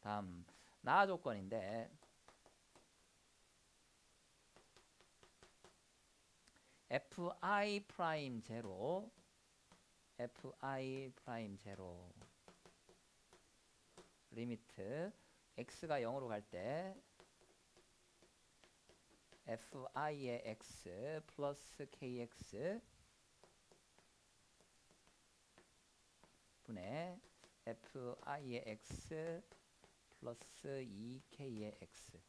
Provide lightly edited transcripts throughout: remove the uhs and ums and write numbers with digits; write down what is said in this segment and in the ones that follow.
다음 나 조건인데 fi 프라임 제로 fi 프라임 제로 리미트 x가 0으로 갈 때 fi의 x 플러스 kx 분의 fi의 x 플러스 2k의 x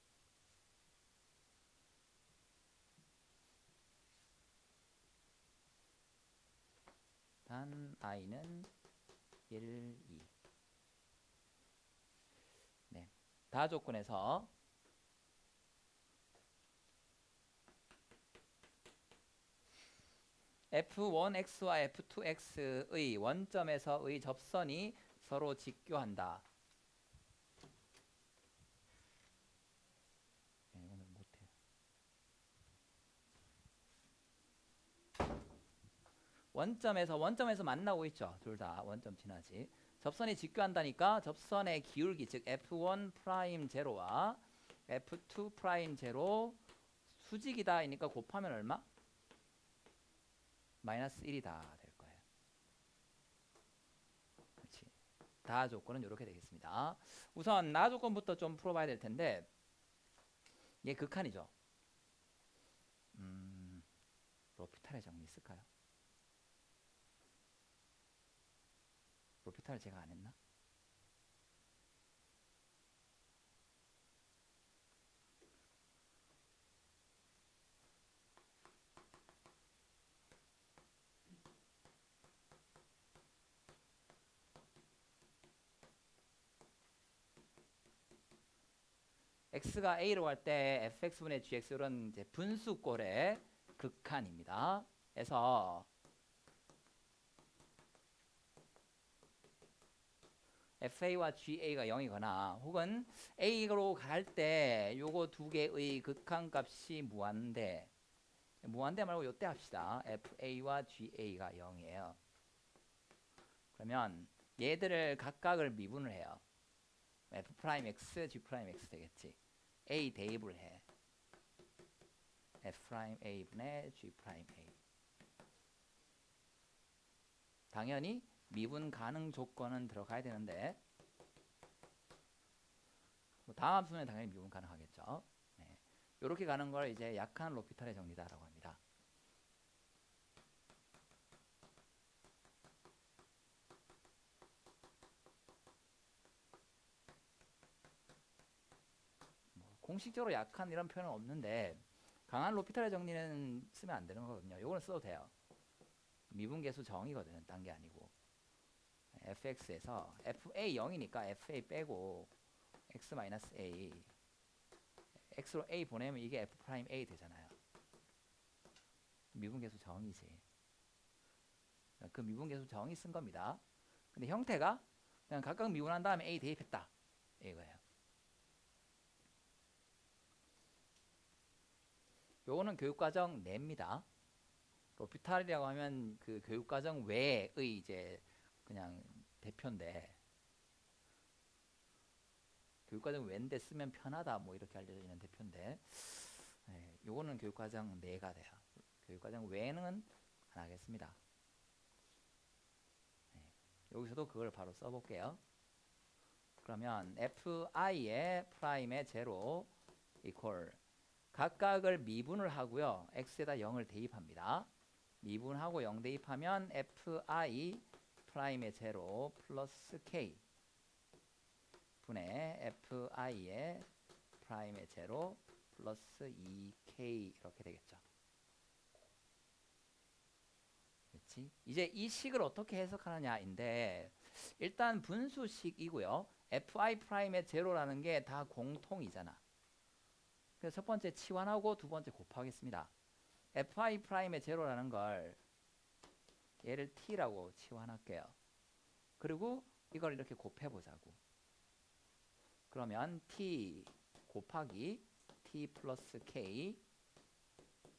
단 i는 1, 2. 네. 다 조건에서 f1x와 f2x의 원점에서의 접선이 서로 직교한다. 네, 오늘 못해요. 원점에서 만나고 있죠. 둘 다 원점 지나지. 접선이 직교한다니까 접선의 기울기 즉 f1 프라임 제로와 f2 프라임 제로 수직이다니까 곱하면 얼마? 마이너스 1이다 될 거예요. 그렇지. 다 조건은 이렇게 되겠습니다. 우선 나 조건부터 좀 풀어봐야 될 텐데 얘 극한이죠. 로피탈의 정리 있을까요? 로피탈을 제가 안 했나? x가 a로 갈 때 fx분의 gx 이런 이제 분수꼴의 극한입니다. 그래서 fa와 ga가 0이거나 혹은 a로 갈 때 요거 두 개의 극한값이 무한대 말고 요때 합시다. fa와 ga가 0이에요. 그러면 얘들을 각각을 미분을 해요. f'x, g'x 되겠지. a 대입을 해. f'a분의 g'a. 당연히 미분 가능 조건은 들어가야 되는데 다음 함수는 당연히 미분 가능하겠죠. 네. 이렇게 가는 걸 이제 약한 로피탈의 정리다라고 합니다. 공식적으로 약한 이런 표현은 없는데 강한 로피탈의 정리는 쓰면 안 되는 거거든요. 요거는 써도 돼요. 미분계수 정이거든요. 딴 게 아니고. fx에서 fa 0이니까 fa 빼고 x-a x로 a 보내면 이게 f'a 되잖아요. 미분계수 정이지. 그 미분계수 정이 쓴 겁니다. 근데 형태가 그냥 각각 미분한 다음에 a 대입했다. 이거예요. 요거는 교육과정 내입니다. 로피탈이라고 하면 그 교육과정 외의 이제 그냥 대표인데 교육과정 외인데 쓰면 편하다 뭐 이렇게 알려져 있는 대표인데 네, 요거는 교육과정 내가 돼요. 교육과정 외에는 안 하겠습니다. 네, 여기서도 그걸 바로 써볼게요. 그러면 fi의 프라임의 제로 이퀄 각각을 미분을 하고요. x에다 0을 대입합니다. 미분하고 0 대입하면 fi 프라임의 제로 플러스 k 분의 fi의 프라임의 제로 플러스 2k 이렇게 되겠죠. 그렇지? 이제 이 식을 어떻게 해석하느냐인데 일단 분수식이고요. fi 프라임의 제로라는 게 다 공통이잖아. 그래서 첫 번째 치환하고 두 번째 곱하겠습니다. fi 프라임의 제로라는 걸 얘를 t라고 치환할게요. 그리고 이걸 이렇게 곱해보자고. 그러면 t 곱하기 t 플러스 k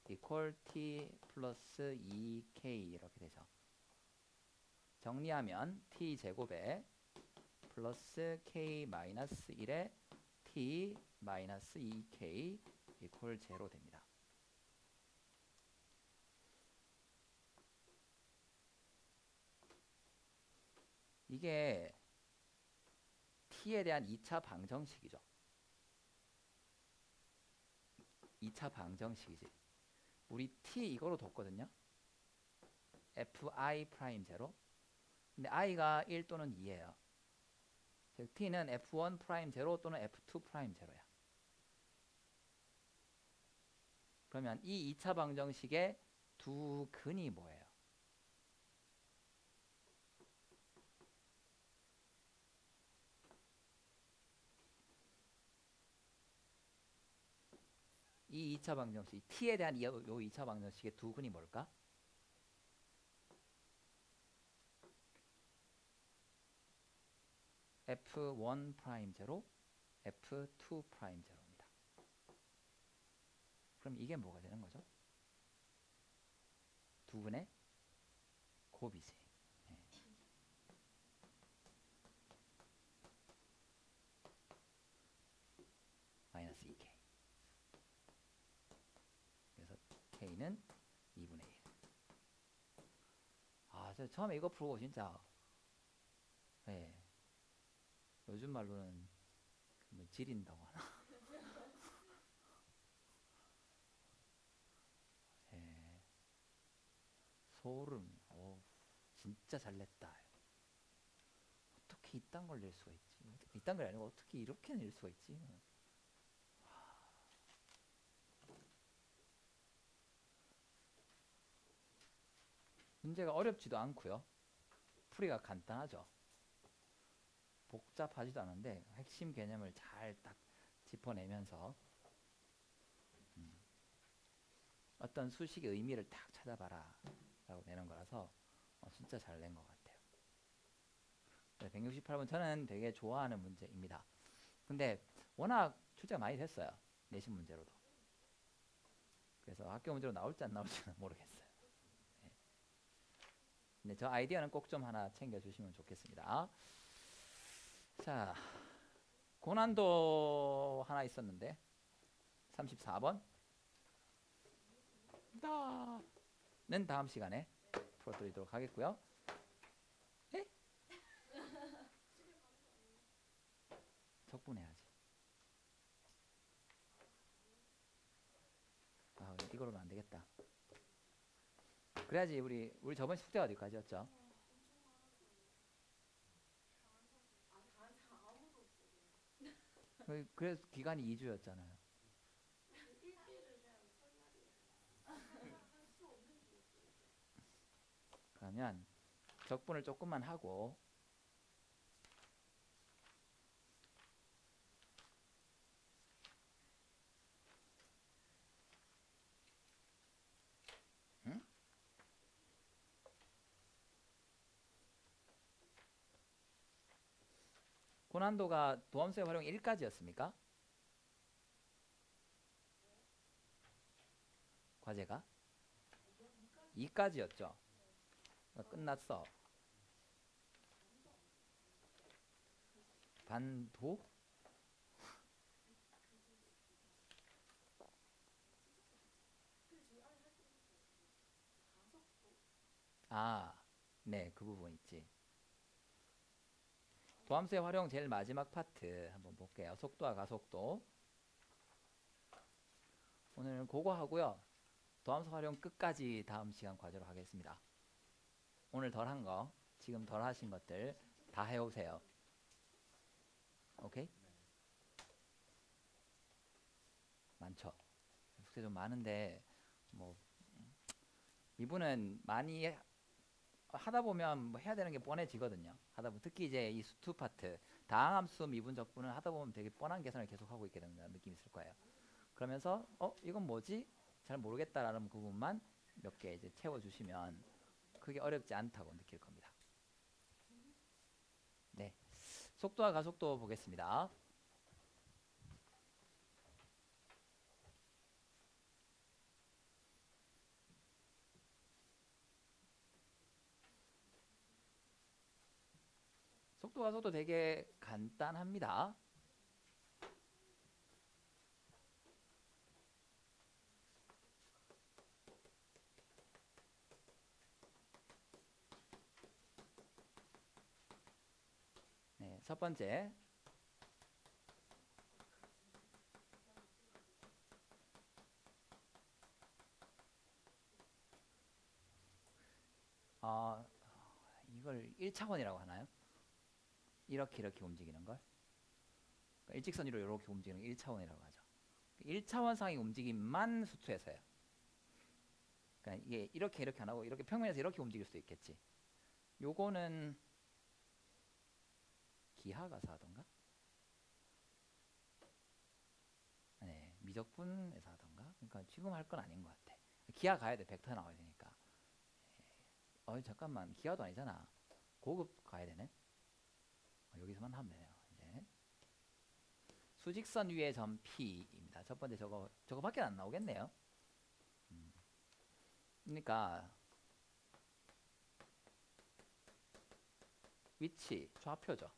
이퀄 t 플러스 2k 이렇게 되죠. 정리하면 t 제곱에 플러스 k 마이너스 1에 t 마이너스 2k 이퀄 제로 됩니다. 이게 t에 대한 2차 방정식이죠. 2차 방정식이지. 우리 t 이거로 뒀거든요. fi 프라임 제로. 근데 i가 1 또는 2예요. 즉 t는 f1 프라임 제로 또는 f2 프라임 제로야. 그러면 이 2차 방정식의 두 근이 뭐예요? 이 2차 방정식, t에 대한 요 2차 방정식의 두 근이 뭘까? f1 프라임 제로, f2 프라임 제로입니다. 그럼 이게 뭐가 되는 거죠? 두 근의 곱이지. 네. 마이너스 2k. 그래서 k는 2분의 1. 아, 저 처음에 이거 풀고 진짜 네. 요즘 말로는 뭐 지린다고 하나? 네. 소름. 오, 진짜 잘 냈다. 어떻게 이딴 걸 낼 수가 있지? 이딴 걸 아니고 어떻게 이렇게 낼 수가 있지? 문제가 어렵지도 않고요. 풀이가 간단하죠. 복잡하지도 않은데 핵심 개념을 잘 딱 짚어내면서 어떤 수식의 의미를 딱 찾아봐라 라고 내는 거라서 진짜 잘 낸 것 같아요. 168번 저는 되게 좋아하는 문제입니다. 근데 워낙 출제가 많이 됐어요. 내신 문제로도. 그래서 학교 문제로 나올지 안 나올지는 모르겠어요. 네. 근데 저 아이디어는 꼭 좀 하나 챙겨주시면 좋겠습니다. 자, 고난도 하나 있었는데 34번 는 다음 시간에 풀어드리도록 하겠고요. 에? 적분해야지. 아, 이거로는 안 되겠다. 그래야지 우리 저번 숙제가 어디까지였죠? 그래서 기간이 2주였잖아요. 그러면 적분을 조금만 하고 응? 고난도가 도함수의 활용 1까지였습니까? 과제가 2까지였죠. 끝났어. 반도? 아, 네, 그 부분 있지. 도함수의 활용 제일 마지막 파트 한번 볼게요. 속도와 가속도. 오늘은 그거 하고요. 도함수 활용 끝까지 다음 시간 과제로 하겠습니다. 오늘 덜 한 거, 지금 덜 하신 것들 다 해오세요. 오케이? 많죠. 숙제 좀 많은데 뭐 미분은 많이 하다 보면 뭐 해야 되는 게 뻔해지거든요. 하다 보면 특히 이제 이 수투 파트 다항함수 미분 적분은 하다 보면 되게 뻔한 계산을 계속 하고 있게 되는 느낌이 있을 거예요. 그러면서 이건 뭐지? 잘 모르겠다라는 부분만 몇 개 이제 채워주시면 그게 어렵지 않다고 느낄 겁니다. 네, 속도와 가속도 보겠습니다. 속도와 속도 가속도 되게 간단합니다. 네, 첫 번째. 이걸 1차원이라고 하나요? 이렇게 움직이는 걸? 그러니까 일직선으로 이렇게 움직이는 걸 1차원이라고 하죠. 1차원상의 움직임만 수투에서요. 그러니까 이게 이렇게 안 하고 이렇게 평면에서 이렇게 움직일 수도 있겠지. 요거는 기하가서 하던가? 네, 미적분에서 하던가? 그러니까 지금 할 건 아닌 것 같아. 기하 가야 돼. 벡터 나와야 되니까. 잠깐만. 기하도 아니잖아. 고급 가야 되네. 여기서만 하면 되네요. 이제 수직선 위의 점 P입니다. 첫 번째 저거밖에 안 나오겠네요. 그러니까 위치, 좌표죠.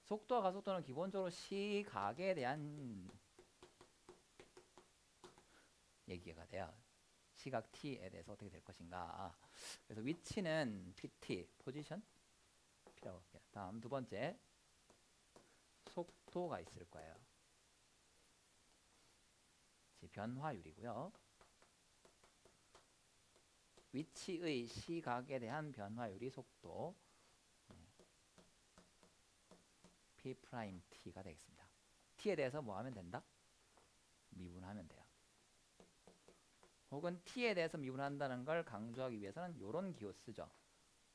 속도와 가속도는 기본적으로 시각에 대한 얘기가 돼요. 시각 t에 대해서 어떻게 될 것인가. 그래서 위치는 pt, 포지션 P라고 할게요. 다음 두 번째, 속도가 있을 거예요. 변화율이고요. 위치의 시각에 대한 변화율이 속도 P'T가 되겠습니다. T에 대해서 뭐 하면 된다? 미분하면 돼요. 혹은 T에 대해서 미분한다는 걸 강조하기 위해서는 이런 기호 쓰죠.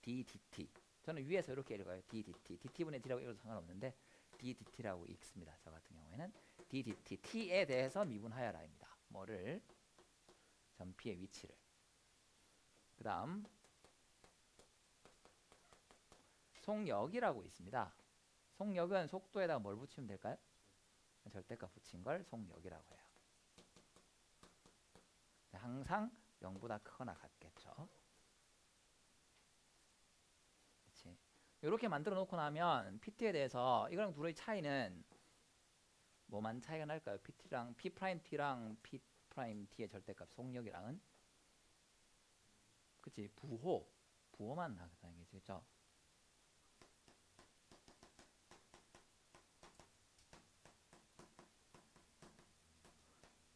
ddt. 저는 위에서 이렇게 읽어요. ddt. dt분의 d라고 읽어도 상관없는데 ddt라고 읽습니다. 저 같은 경우에는 ddt. T에 대해서 미분하여라입니다. 뭐를? 점 P의 위치를. 그 다음 속력이라고 있습니다. 속력은 속도에다가 뭘 붙이면 될까요? 절대값 붙인 걸 속력이라고 해요. 항상 0보다 크거나 같겠죠. 그렇지. 이렇게 만들어 놓고 나면 PT에 대해서 이거랑 둘의 차이는 뭐만 차이가 날까요? PT랑 P'T랑 P'T의 절대값 속력이랑은 그치 부호만 나타나는 게 있죠.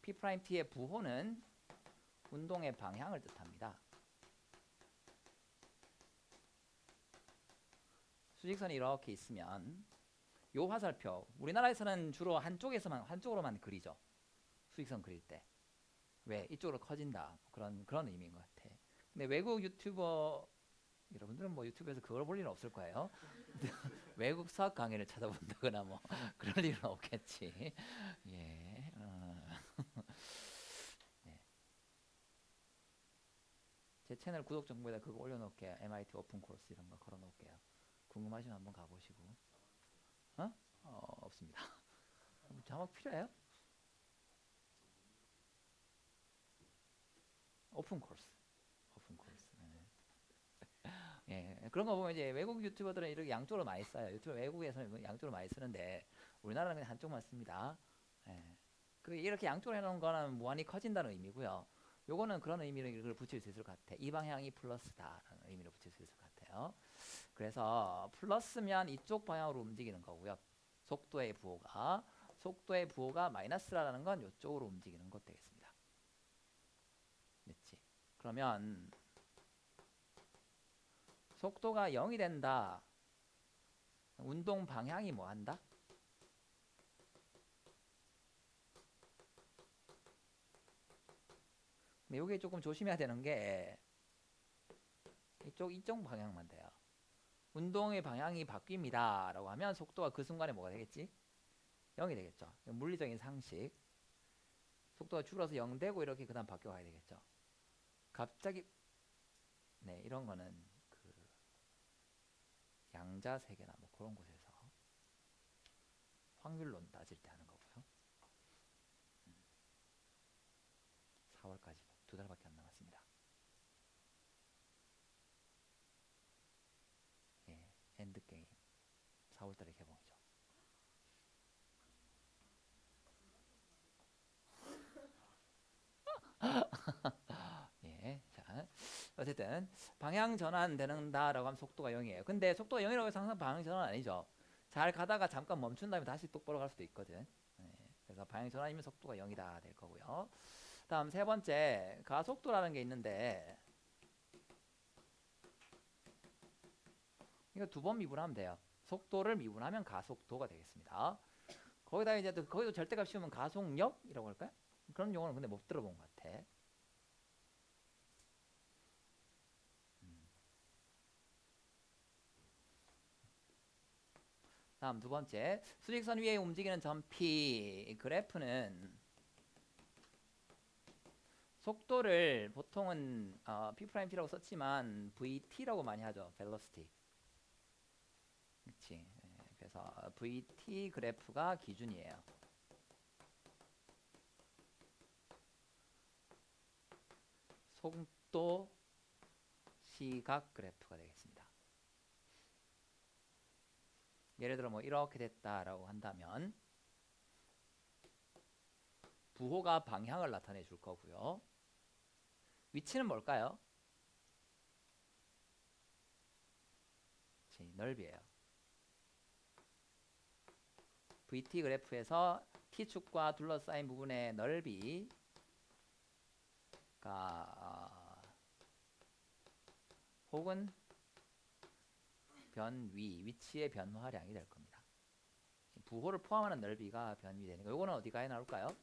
P'T의 부호는 운동의 방향을 뜻합니다. 수직선이 이렇게 있으면 요 화살표, 우리나라에서는 주로 한쪽으로만 그리죠. 수직선 그릴 때. 왜? 이쪽으로 커진다. 그런 의미인 것 같아. 근데 외국 유튜버 여러분들은 뭐 유튜브에서 그걸 볼 일은 없을 거예요. 외국 수학 강의를 찾아본다거나 뭐 그럴 일은 없겠지. 예. 네. 제 채널 구독 정보에다 그거 올려놓을게요. MIT 오픈 코र्스 이런 거 걸어놓을게요. 궁금하시면 한번 가보시고. 없습니다. 자막 필요해요? 오픈 코र्스. 예, 그런 거 보면 이제 외국 유튜버들은 이렇게 양쪽으로 많이 써요. 외국에서는 양쪽으로 많이 쓰는데 우리나라는 그냥 한쪽만 씁니다. 예. 이렇게 양쪽으로 해놓은 거는 무한히 커진다는 의미고요. 요거는 그런 의미를 이걸 붙일 수 있을 것 같아. 이 방향이 플러스다라는 의미로 붙일 수 있을 것 같아요. 그래서 플러스면 이쪽 방향으로 움직이는 거고요. 속도의 부호가 마이너스라는 건 이쪽으로 움직이는 것 되겠습니다. 됐지? 그러면 속도가 0이 된다. 운동 방향이 뭐 한다? 근데 여기 조금 조심해야 되는 게 이쪽 방향만 돼요. 운동의 방향이 바뀝니다 라고 하면 속도가 그 순간에 뭐가 되겠지? 0이 되겠죠. 물리적인 상식. 속도가 줄어서 0 되고 이렇게 그 다음 바뀌어가야 되겠죠. 갑자기 네, 이런 거는 양자 세계나 뭐 그런 곳에서 확률론 따질 때 하는 거고요. 4월까지 2달밖에 안 남았습니다. 게임. 4월달에 개봉이죠. 예, 자, 어쨌든 방향 전환 되는다라고 하면 속도가 0이에요. 근데 속도가 0이라고 해서 항상 방향 전환 아니죠. 잘 가다가 잠깐 멈춘 다음에 다시 똑바로 갈 수도 있거든. 예, 그래서 방향 전환이면 속도가 0이다 될 거고요. 다음 세 번째 가속도라는 게 있는데 이거 두 번 미분하면 돼요. 속도를 미분하면 가속도가 되겠습니다. 거기다 이제 또 거기도 절대값 씌우면 가속력이라고 할까요? 그런 용어는 근데 못 들어본 것 같아. 다음 두 번째 수직선 위에 움직이는 점 P 그래프는 속도를 보통은 P'T라고 썼지만 VT라고 많이 하죠. velocity. 그렇지. 그래서 VT 그래프가 기준이에요. 속도 시각 그래프가 되겠습니다. 예를 들어 뭐 이렇게 됐다라고 한다면 부호가 방향을 나타내 줄 거고요. 위치는 뭘까요? 넓이에요. VT 그래프에서 T축과 둘러싸인 부분의 넓이가 혹은 변위, 위치의 변화량이 될 겁니다. 부호를 포함하는 넓이가 변위 되는 거. 이거는 어디가에 나올까요?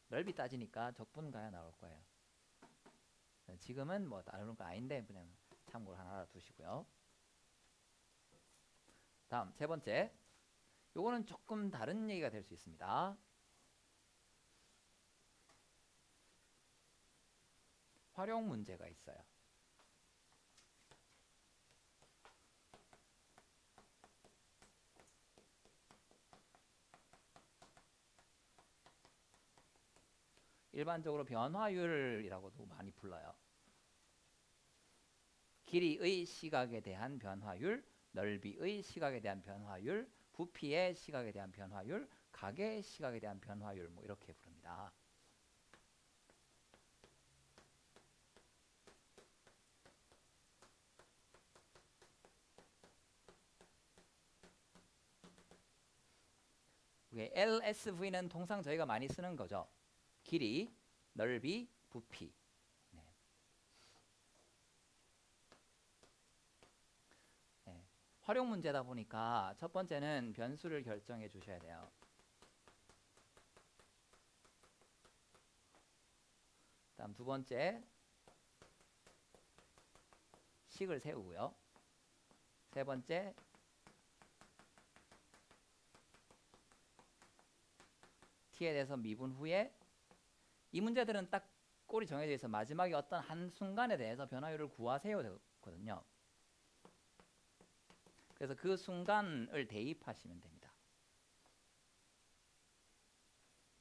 넓이 따지니까 적분가에 나올 거예요. 지금은 뭐 다른 거 아닌데 그냥 참고로 하나 알아두시고요. 다음 세 번째. 요거는 조금 다른 얘기가 될 수 있습니다. 활용 문제가 있어요. 일반적으로 변화율이라고도 많이 불러요. 길이의 시각에 대한 변화율, 넓이의 시각에 대한 변화율, 부피의 시각에 대한 변화율, 각의 시각에 대한 변화율 뭐 이렇게 부릅니다. LSV는 통상 저희가 많이 쓰는 거죠. 길이, 넓이, 부피. 네. 네. 활용 문제다 보니까 첫 번째는 변수를 결정해 주셔야 돼요. 다음 두 번째 식을 세우고요. 세 번째 t에 대해서 미분 후에 이 문제들은 딱 꼴이 정해져 있어 마지막에 어떤 한 순간에 대해서 변화율을 구하세요 되거든요. 그래서 그 순간을 대입하시면 됩니다.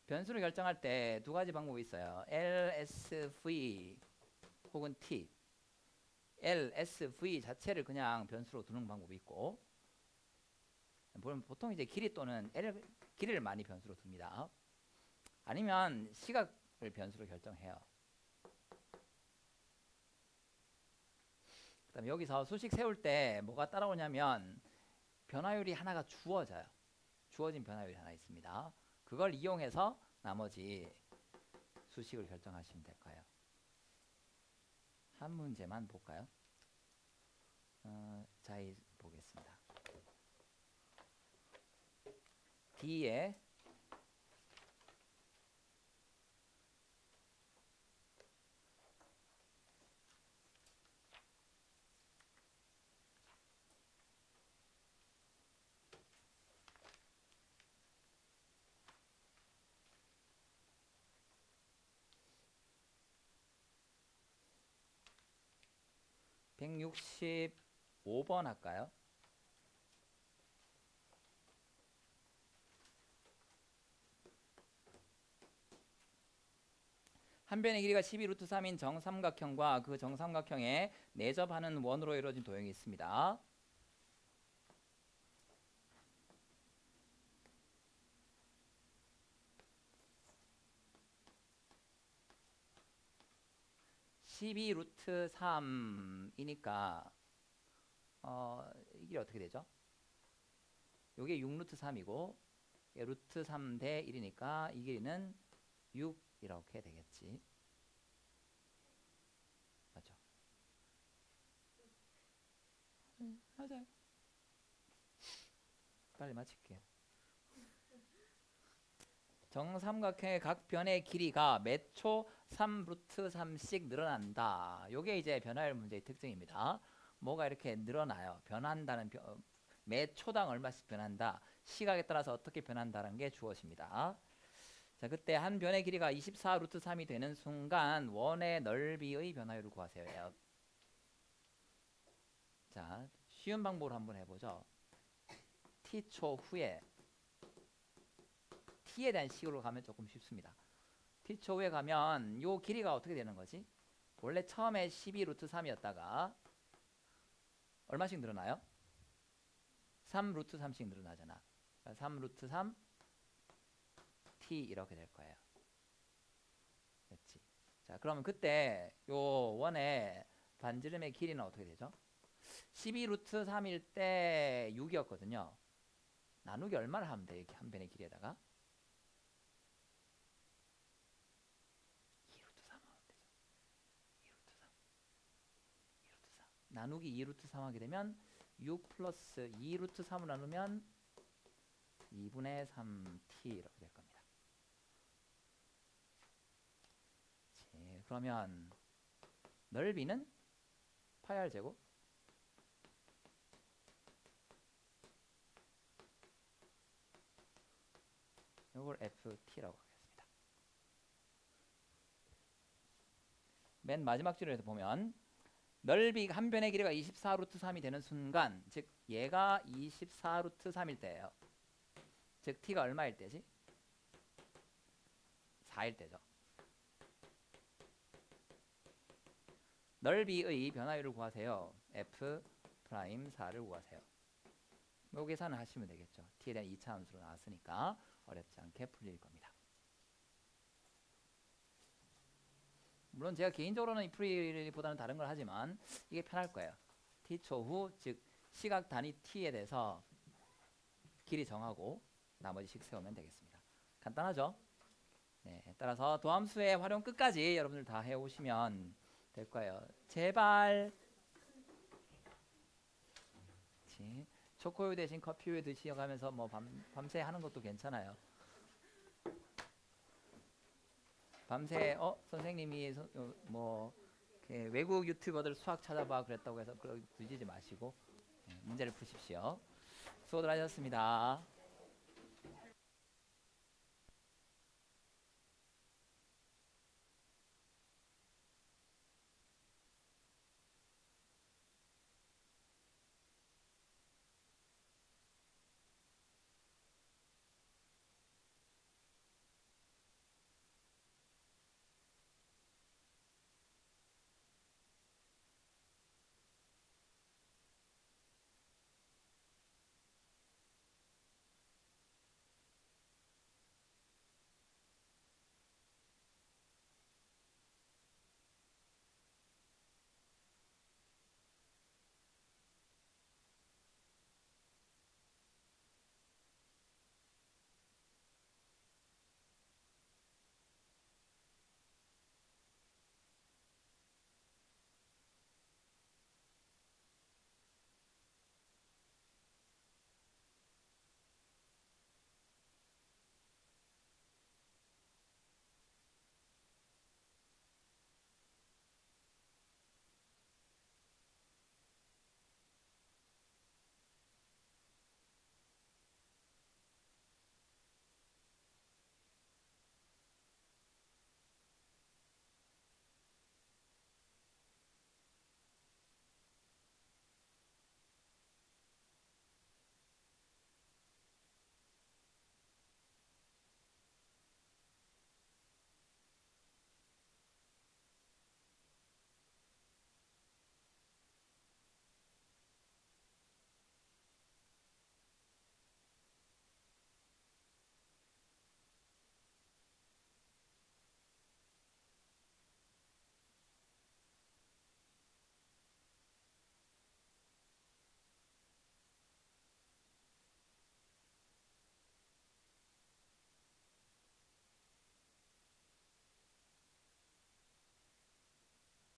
변수를 결정할 때 두 가지 방법이 있어요. LSV 혹은 T. LSV 자체를 그냥 변수로 두는 방법이 있고 보통 이제 길이 또는 길이를 많이 변수로 둡니다. 아니면 시각을 변수로 결정해요. 그다음에 여기서 수식 세울 때 뭐가 따라오냐면 변화율이 하나가 주어져요. 주어진 변화율이 하나 있습니다. 그걸 이용해서 나머지 수식을 결정하시면 될 거예요. 한 문제만 볼까요? 자이 보겠습니다. D에 (165번) 할까요? 한 변의 길이가 12루트3인 정삼각형과 그 정삼각형에 내접하는 원으로 이루어진 도형이 있습니다. 12 루트 3이니까 이 길이 어떻게 되죠? 요게 6 루트 3이고 루트 3 대 1이니까 이 길이는 6 이렇게 되겠지. 맞죠? 맞아요. 빨리 마칠게요. 정삼각형의 각 변의 길이가 매 초 3 루트 3씩 늘어난다. 요게 이제 변화율 문제의 특징입니다. 뭐가 이렇게 늘어나요. 변한다는 매 초당 얼마씩 변한다. 시각에 따라서 어떻게 변한다는 게 주어집니다. 자, 그때 한 변의 길이가 24 루트 3이 되는 순간 원의 넓이의 변화율을 구하세요. 자, 쉬운 방법으로 한번 해보죠. t초 후에 t에 대한 식으로 가면 조금 쉽습니다. t초 후에 가면 요 길이가 어떻게 되는 거지? 원래 처음에 12 루트 3이었다가 얼마씩 늘어나요? 3 루트 3씩 늘어나잖아. 3 루트 3 t 이렇게 될 거예요. 됐지? 자, 그러면 그때 요 원의 반지름의 길이는 어떻게 되죠? 12 루트 3일 때 6이었거든요. 나누기 얼마를 하면 돼? 이렇게 한 변의 길이에다가 2 루트 3 하면 되죠. 2 루트 3. 2 루트 3. 나누기 2 루트 3 하게 되면 6 플러스 2 루트 3을 나누면 2분의 3t 이렇게 될 겁니다. 네, 그러면 넓이는 파이 r 제곱 이걸 ft라고 하겠습니다. 맨 마지막 줄에서 보면 넓이 한 변의 길이가 24 루트 3이 되는 순간, 즉 얘가 24 루트 3일 때예요. 즉 t가 얼마일 때지? 4일 때죠. 넓이의 변화율을 구하세요. f 프라임 4를 구하세요. 요 계산을 하시면 되겠죠. t에 대한 2차 함수로 나왔으니까 어렵지 않게 풀릴 겁니다. 물론 제가 개인적으로는 이 풀이보다는 다른 걸 하지만 이게 편할 거예요. t초 후, 즉 시각 단위 t에 대해서 길이 정하고 나머지 식 세우면 되겠습니다. 간단하죠? 네, 따라서 도함수의 활용 끝까지 여러분들 다 해오시면 될 거예요. 제발. 초코우유 대신 커피우유 드시어가면서 뭐 밤새 하는 것도 괜찮아요. 밤새 선생님이 뭐 외국 유튜버들 수학 찾아봐 그랬다고 해서 그러지 마시고 문제를 푸십시오. 수고들 하셨습니다.